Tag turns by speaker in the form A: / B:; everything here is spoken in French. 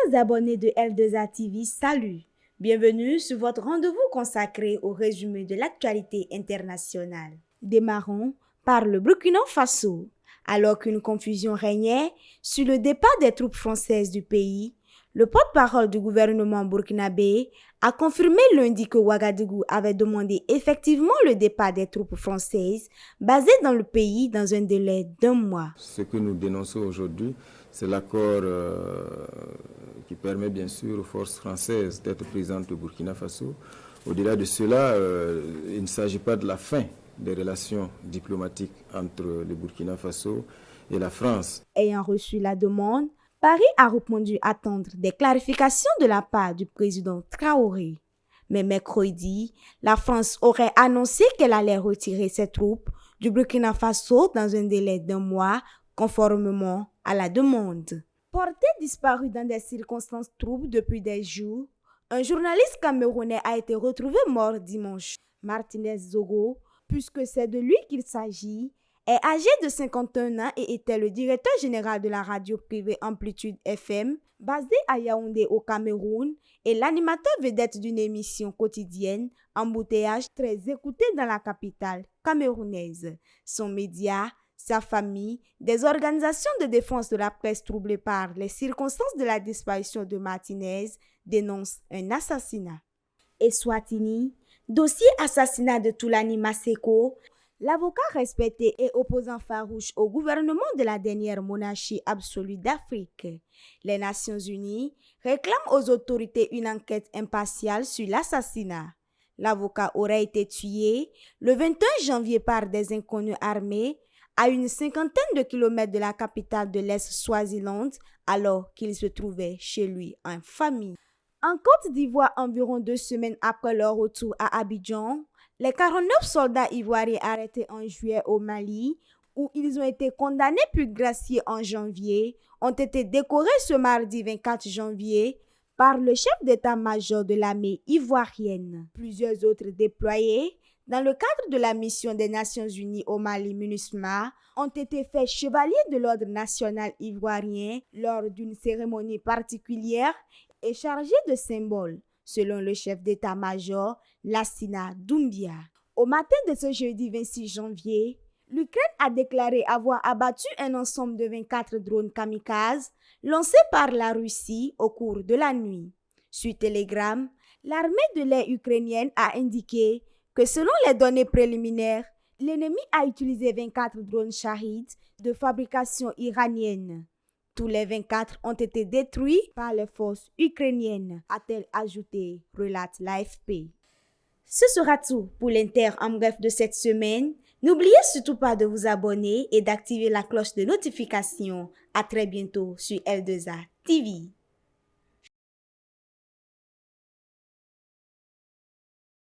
A: Chers abonnés de L2A TV, salut! Bienvenue sur votre rendez-vous consacré au résumé de l'actualité internationale. Démarrons par le Burkina Faso. Alors qu'une confusion régnait sur le départ des troupes françaises du pays, le porte-parole du gouvernement burkinabé a confirmé lundi que Ouagadougou avait demandé effectivement le départ des troupes françaises basées dans le pays dans un délai d'1 mois.
B: Ce que nous dénonçons aujourd'hui, c'est l'accord qui permet bien sûr aux forces françaises d'être présentes au Burkina Faso. Au-delà de cela, il ne s'agit pas de la fin des relations diplomatiques entre le Burkina Faso et la France.
A: Ayant reçu la demande, Paris a répondu attendre des clarifications de la part du président Traoré. Mais mercredi, la France aurait annoncé qu'elle allait retirer ses troupes du Burkina Faso dans un délai d'1 mois, conformément à la demande. Porté disparu dans des circonstances troubles depuis des jours, un journaliste camerounais a été retrouvé mort dimanche. Martinez Zogo, puisque c'est de lui qu'il s'agit, est âgé de 51 ans et était le directeur général de la radio privée Amplitude FM, basée à Yaoundé au Cameroun, et l'animateur vedette d'une émission quotidienne, Embouteillage, très écoutée dans la capitale camerounaise. Son média, sa famille, des organisations de défense de la presse troublées par les circonstances de la disparition de Martinez dénoncent un assassinat. Eswatini, dossier assassinat de Toulani Maseko. L'avocat respecté et opposant farouche au gouvernement de la dernière monarchie absolue d'Afrique, les Nations Unies réclament aux autorités une enquête impartiale sur l'assassinat. L'avocat aurait été tué le 21 janvier par des inconnus armés à une 50aine de kilomètres de la capitale de l'Est Swaziland alors qu'il se trouvait chez lui en famille. En Côte d'Ivoire, environ 2 semaines après leur retour à Abidjan, les 49 soldats ivoiriens arrêtés en juillet au Mali, où ils ont été condamnés puis graciés en janvier, ont été décorés ce mardi 24 janvier par le chef d'état-major de l'armée ivoirienne. Plusieurs autres déployés dans le cadre de la mission des Nations Unies au Mali MINUSMA ont été faits chevaliers de l'ordre national ivoirien lors d'une cérémonie particulière et chargée de symboles, selon le chef d'état-major Lassina Doumbia. Au matin de ce jeudi 26 janvier, l'Ukraine a déclaré avoir abattu un ensemble de 24 drones kamikazes lancés par la Russie au cours de la nuit. Sur Telegram, l'armée de l'air ukrainienne a indiqué que selon les données préliminaires, l'ennemi a utilisé 24 drones Shahid de fabrication iranienne. Tous les 24 ont été détruits par les forces ukrainiennes, a-t-elle ajouté, relate l'AFP. Ce sera tout pour l'Inter en bref de cette semaine. N'oubliez surtout pas de vous abonner et d'activer la cloche de notification. À très bientôt sur L2A TV.